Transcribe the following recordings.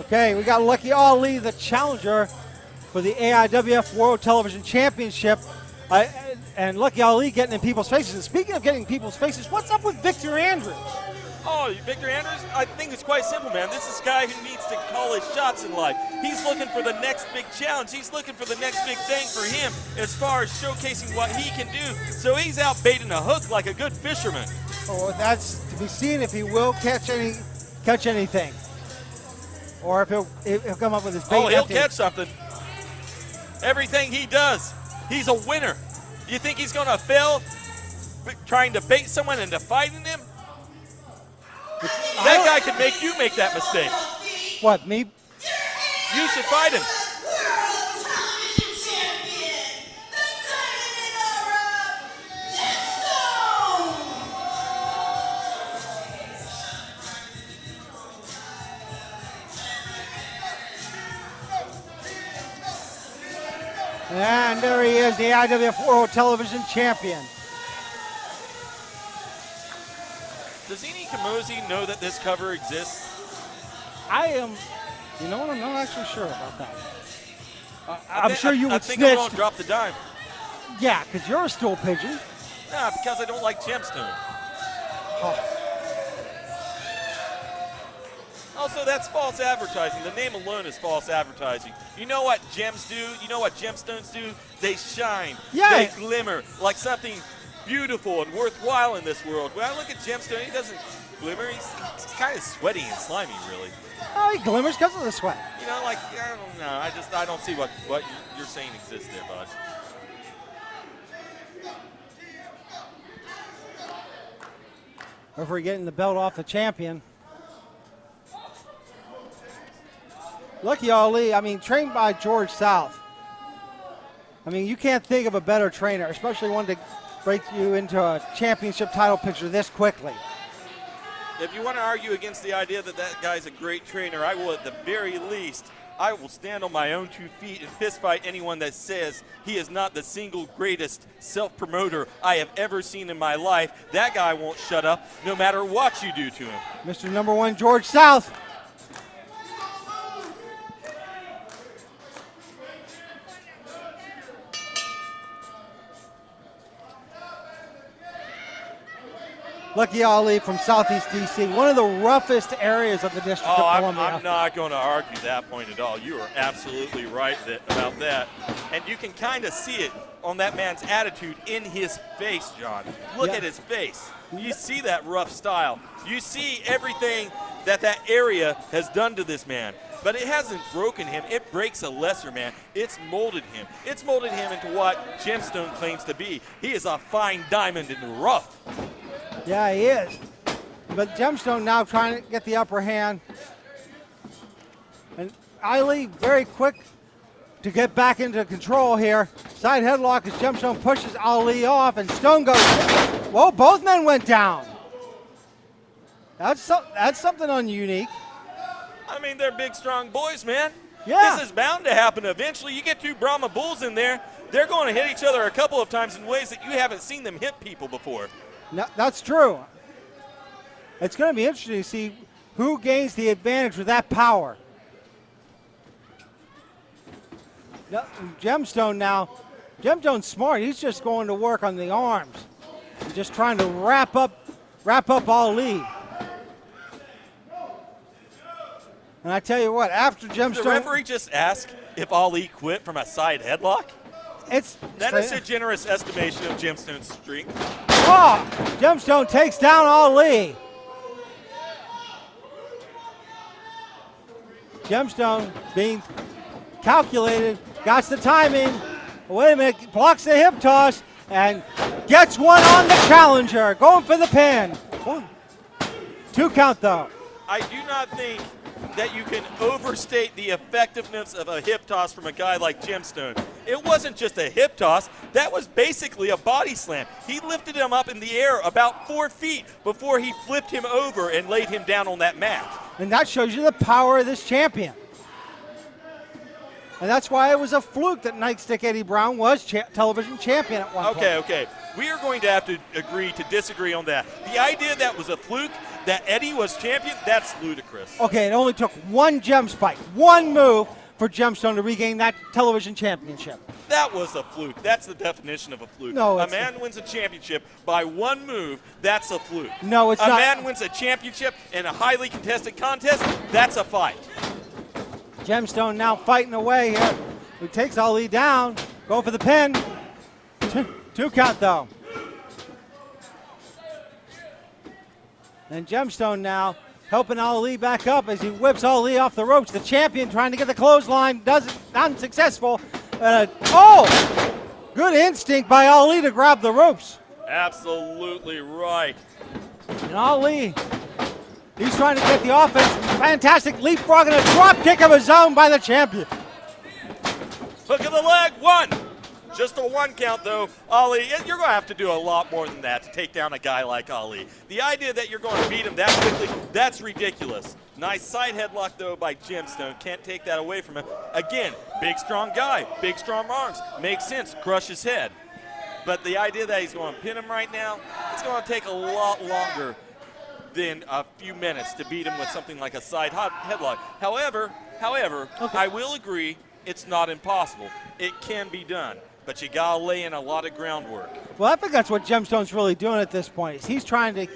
Okay, we got Lucky Ali, the challenger for the AIWF World Television Championship. And Lucky Ali getting in people's faces. And speaking of getting in people's faces, what's up with Victor Andrews? Oh, Victor Andrews? I think it's quite simple, man. This is a guy who needs to call his shots in life. He's looking for the next big challenge. He's looking for the next big thing for him as far as showcasing what he can do. So he's out baiting a hook like a good fisherman. Oh, that's to be seen if he will catch anything. Or if he'll come up with his bait. Oh, he'll catch something. Everything he does, he's a winner. You think he's going to fail trying to bait someone into fighting him? That guy could make you make that mistake. What, me? You should fight him. And there he is, the AIWF World Television Champion. Does Eni Kamosi know that this cover exists? You know what, I'm not actually sure about that. I'm sure you would snitch. I think snitch. I'm going to drop the dime. Yeah, because you're a stool pigeon. Nah, because I don't like gemstone. Oh. Also, that's false advertising. The name alone is false advertising. You know what gems do? You know what gemstones do? They shine. Yeah. They glimmer like something beautiful and worthwhile in this world. When I look at gemstone, he doesn't glimmer. He's kind of sweaty and slimy, really. Oh, he glimmers because of the sweat. You know, like, I don't know. I don't see what you're saying exists there, bud. Referee getting the belt off the champion. Lucky Ali, I mean, trained by George South. I mean, you can't think of a better trainer, especially one to break you into a championship title picture this quickly. If you want to argue against the idea that that guy's a great trainer, I will at the very least, I will stand on my own 2 feet and fist fight anyone that says he is not the single greatest self-promoter I have ever seen in my life. That guy won't shut up no matter what you do to him. Mr. Number 1, George South. Lucky Ali from Southeast D.C., one of the roughest areas of the District of Columbia. I'm not going to argue that point at all. You are absolutely right about that. And you can kind of see it on that man's attitude in his face, John. Look at his face. You see that rough style. You see everything that area has done to this man. But it hasn't broken him. It breaks a lesser man. It's molded him. It's molded him into what Gemstone claims to be. He is a fine diamond in the rough. Yeah, he is. But Gemstone now trying to get the upper hand. And Ali very quick to get back into control here. Side headlock as Gemstone pushes Ali off, and Stone goes. Whoa, both men went down. That's something unique. I mean, they're big, strong boys, man. Yeah. This is bound to happen eventually. You get 2 Brahma bulls in there, they're going to hit each other a couple of times in ways that you haven't seen them hit people before. No, that's true. It's going to be interesting to see who gains the advantage with that power. Gemstone now. Gemstone's smart. He's just going to work on the arms. He's just trying to wrap up Ali. And I tell you what, after Gemstone... Did the referee just ask if Ali quit from a side headlock? That is a generous estimation of Gemstone's strength. Oh, Gemstone takes down Ali. Gemstone being calculated, got the timing. Wait a minute, blocks the hip toss and gets one on the challenger. Going for the pin. 2 count though. I do not think that you can overstate the effectiveness of a hip toss from a guy like Gemstone. It wasn't just a hip toss. That was basically a body slam. He lifted him up in the air about 4 feet before he flipped him over and laid him down on that mat. And that shows you the power of this champion. And that's why it was a fluke that Nightstick Eddie Brown was television champion at one point. Okay. we are going to have to agree to disagree on that. The idea that was a fluke, that Eddie was champion, that's ludicrous. Okay, it only took one gem spike, one move for Gemstone to regain that television championship. That was a fluke. That's the definition of a fluke. No, a man wins a championship by one move, that's a fluke. No, it's not. not. A man wins a championship in a highly contested contest, that's a fight. Gemstone now fighting away here. He takes Ali down. Go for the pin. Two count though. And Gemstone now helping Ali back up as he whips Ali off the ropes. The champion trying to get the clothesline, unsuccessful. Good instinct by Ali to grab the ropes. Absolutely right. And Ali, he's trying to get the offense. Fantastic leapfrog and a drop kick of his own by the champion. Hook of the leg, one. Just a one count, though. Ali, you're going to have to do a lot more than that to take down a guy like Ali. The idea that you're going to beat him that quickly, that's ridiculous. Nice side headlock, though, by Gemstone. Can't take that away from him. Again, big, strong guy, big, strong arms. Makes sense, crush his head. But the idea that he's going to pin him right now, it's going to take a lot longer than a few minutes to beat him with something like a side headlock. However, okay. I will agree it's not impossible. It can be done. But you got to lay in a lot of groundwork. Well, I think that's what Gemstone's really doing at this point. Is he's trying to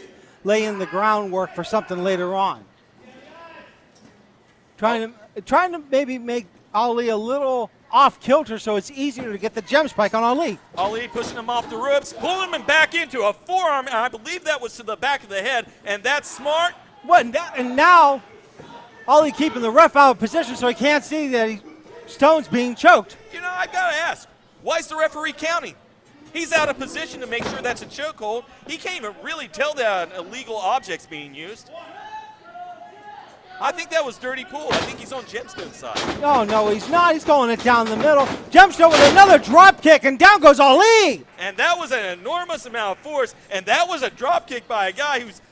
lay in the groundwork for something later on. Trying to maybe make Ali a little off kilter so it's easier to get the gem spike on Ali. Ali pushing him off the ropes, pulling him back into a forearm, and I believe that was to the back of the head, and that's smart. What? And now Ali keeping the ref out of position so he can't see that Stone's being choked. You know, I've got to ask. Why is the referee counting? He's out of position to make sure that's a chokehold. He can't even really tell that an illegal object's being used. I think that was dirty pool. I think he's on Gemstone's side. No, he's not. He's going it down the middle. Gemstone with another drop kick, and down goes Ali. And that was an enormous amount of force, and that was a drop kick by a guy who's,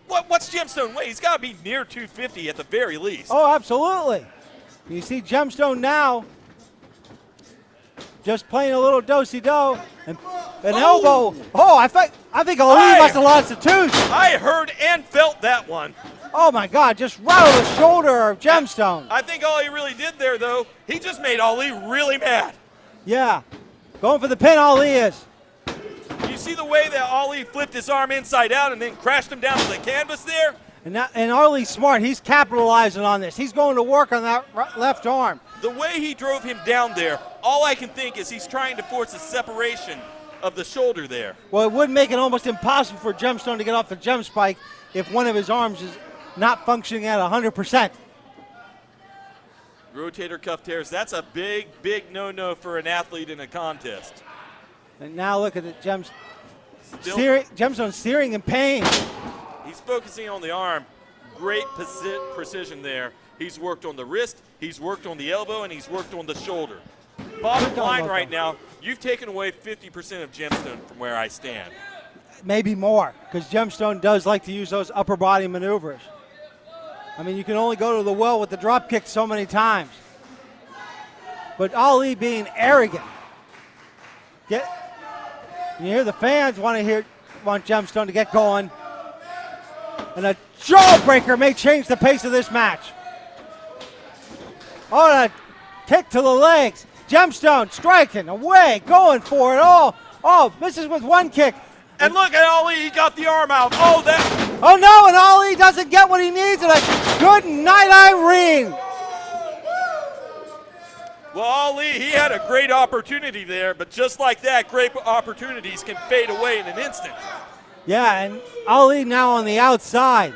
what's Gemstone weigh? He's got to be near 250 at the very least. Oh, absolutely. You see Gemstone now just playing a little do-si-do, and an elbow. Oh, I think Ali must have lost the tooth. I heard and felt that one. Oh my God, just rattled the shoulder of Gemstone. I think all he really did there, though, he just made Ali really mad. Yeah, going for the pin, Ali is. You see the way that Ali flipped his arm inside out and then crashed him down to the canvas there? And Ali's smart. He's capitalizing on this. He's going to work on that left arm. The way he drove him down there, all I can think is he's trying to force a separation of the shoulder there. Well, it would make it almost impossible for Gemstone to get off the gem spike if one of his arms is not functioning at 100%. Rotator cuff tears, that's a big, big no-no for an athlete in a contest. And now look at the Gemstone steering in pain. He's focusing on the arm. Great precision there. He's worked on the wrist, he's worked on the elbow, and he's worked on the shoulder. Bottom line right now, you've taken away 50% of Gemstone from where I stand. Maybe more, because Gemstone does like to use those upper body maneuvers. I mean, you can only go to the well with the drop kick so many times. But Ali being arrogant. You hear the fans want Gemstone to get going. And a jawbreaker may change the pace of this match. Oh, and a kick to the legs. Gemstone striking away, going for it all. Oh, misses with one kick. And look at Ali, he got the arm out. Oh no, and Ali doesn't get what he needs. And a good night, Irene. Well, Ali, he had a great opportunity there, but just like that, great opportunities can fade away in an instant. Yeah, and Ali now on the outside.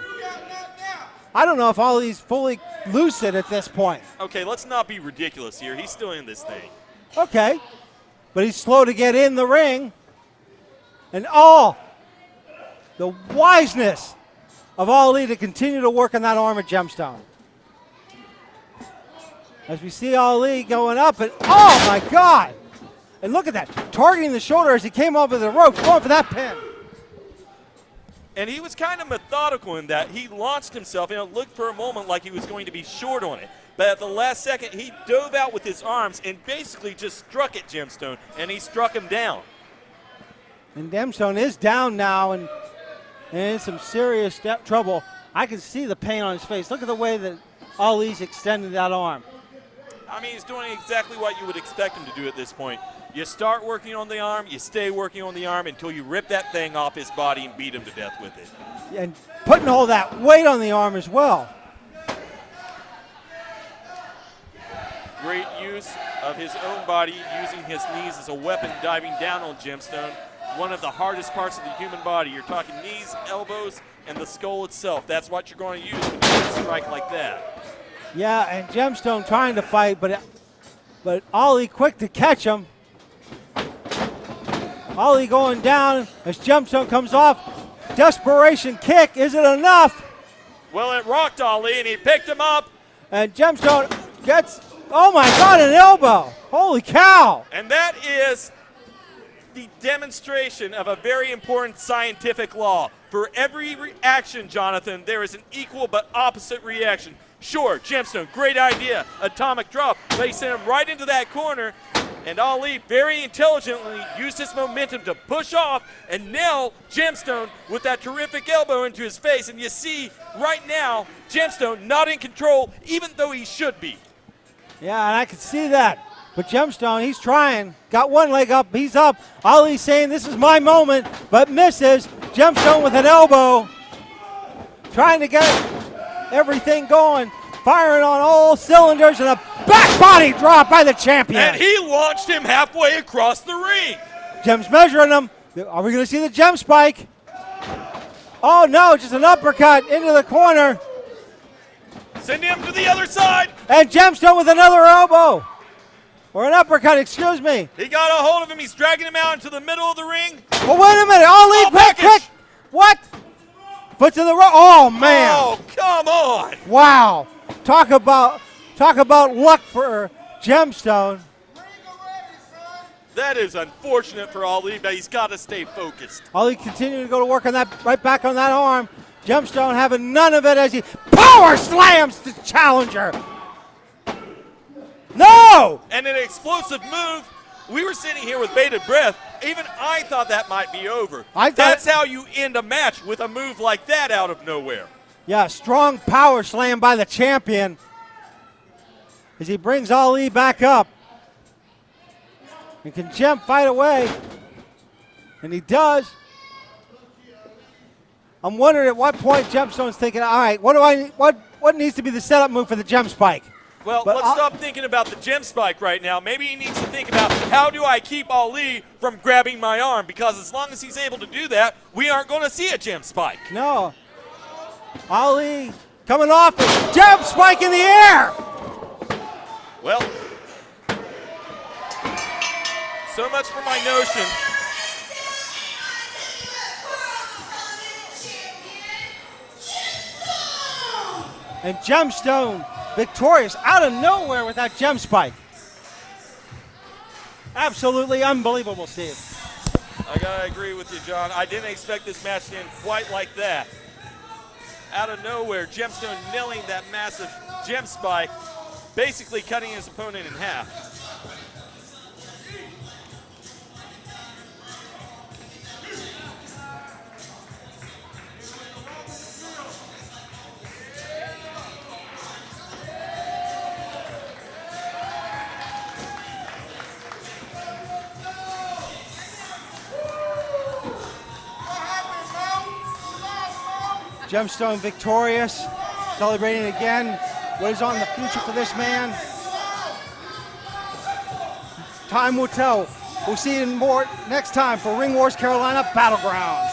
I don't know if Ali's fully lucid at this point. Okay, let's not be ridiculous here. He's still in this thing. Okay, but he's slow to get in the ring. And the wiseness of Ali to continue to work on that arm of Gemstone. As we see Ali going up, and oh my God! And look at that, targeting the shoulder as he came over the ropes, going for that pin. And he was kind of methodical in that. He launched himself, and it looked for a moment like he was going to be short on it. But at the last second, he dove out with his arms and basically just struck at Gemstone, and he struck him down. And Gemstone is down now and in some serious trouble. I can see the pain on his face. Look at the way that Ali's extending that arm. I mean, he's doing exactly what you would expect him to do at this point. You start working on the arm, you stay working on the arm until you rip that thing off his body and beat him to death with it. And putting all that weight on the arm as well. Great use of his own body, using his knees as a weapon, diving down on Gemstone. One of the hardest parts of the human body. You're talking knees, elbows, and the skull itself. That's what you're going to use when you strike like that. Yeah, and Gemstone trying to fight, but Ali quick to catch him. Ali going down as Gemstone comes off. Desperation kick, is it enough? Well, it rocked Ali, and he picked him up. And Gemstone gets, oh my God, an elbow. Holy cow. And that is the demonstration of a very important scientific law. For every reaction, Jonathan, there is an equal but opposite reaction. Sure, Gemstone, great idea, atomic drop, but he sent him right into that corner, and Ali very intelligently used his momentum to push off and nail Gemstone with that terrific elbow into his face. And you see right now, Gemstone not in control, even though he should be. Yeah, and I can see that. But Gemstone, he's trying. Got one leg up, he's up. Ali saying, this is my moment, but misses. Gemstone with an elbow. Trying to get everything going. Firing on all cylinders, and a back body drop by the champion. And he launched him halfway across the ring. Gem's measuring him. Are we going to see the Gem spike? Oh, no, just an uppercut into the corner. Send him to the other side. And Gemstone with another elbow. Or an uppercut, excuse me. He got a hold of him. He's dragging him out into the middle of the ring. Oh, wait a minute. Ali, quick. What? Foot to the rope. Oh, man. Oh, come on. Wow. Talk about luck for Gemstone. That is unfortunate for Ali, but he's got to stay focused. Ali continuing to go to work on that, right back on that arm. Gemstone having none of it as he power slams the challenger. No! And an explosive move. We were sitting here with bated breath. Even I thought that might be over. That's how you end a match, with a move like that out of nowhere. Yeah, strong power slam by the champion as he brings Ali back up. And can Gem fight away? And he does. I'm wondering at what point Gemstone's thinking, all right, what needs to be the setup move for the Gem spike? Well, let's stop thinking about the Gem spike right now. Maybe he needs to think about, how do I keep Ali from grabbing my arm? Because as long as he's able to do that, we aren't going to see a Gem spike. No. Ali coming off it. Gem spike in the air. Well, so much for my notion. And Gemstone victorious out of nowhere with that Gem spike. Absolutely unbelievable, Steve. I gotta agree with you, John. I didn't expect this match to end quite like that. Out of nowhere, Gemstone nailing that massive Gem spike, basically cutting his opponent in half. Gemstone victorious, celebrating again. What is on the future for this man? Time will tell. We'll see you more next time for Ring Wars Carolina Battlegrounds.